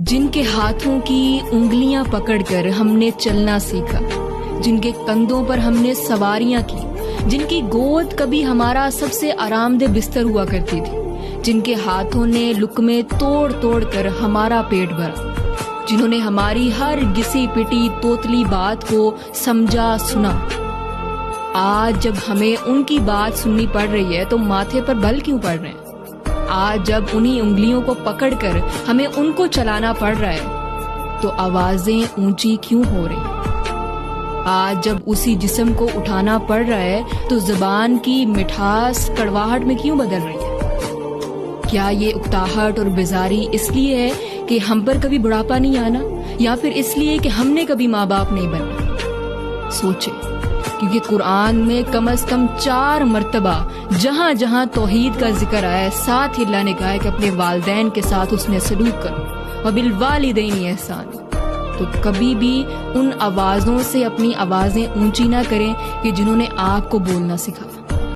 جن کے ہاتھوں کی انگلیاں پکڑ کر ہم نے چلنا سیکھا، جن کے کندھوں پر ہم نے سواریاں کی، جن کی گود کبھی ہمارا سب سے آرام دہ بستر ہوا کرتی تھی، جن کے ہاتھوں نے لقمے توڑ توڑ کر ہمارا پیٹ بھرا، جنہوں نے ہماری ہر گسی پٹی توتلی بات کو سمجھا سنا، آج جب ہمیں ان کی بات سننی پڑ رہی ہے تو ماتھے پر بل کیوں پڑ رہے ہیں؟ آج جب انہی انگلیوں کو پکڑ کر ہمیں ان کو چلانا پڑ رہا ہے تو آوازیں اونچی کیوں ہو رہی ہیں؟ آج جب اسی جسم کو اٹھانا پڑ رہا ہے تو زبان کی مٹھاس کڑواہٹ میں کیوں بدل رہی ہے؟ کیا یہ اکتاہٹ اور بیزاری اس لیے ہے کہ ہم پر کبھی بڑھاپا نہیں آنا، یا پھر اس لیے کہ ہم نے کبھی ماں باپ نہیں بننا؟ سوچے، کیونکہ قرآن میں کم از کم 4 مرتبہ جہاں جہاں توحید کا ذکر آیا ہے، ساتھ ہی اللہ نے کہا ہے کہ اپنے والدین کے ساتھ اس نے سلوک کرو، وبالوالدین احسان۔ تو کبھی بھی ان آوازوں سے اپنی آوازیں اونچی نہ کریں کہ جنہوں نے آپ کو بولنا سکھایا۔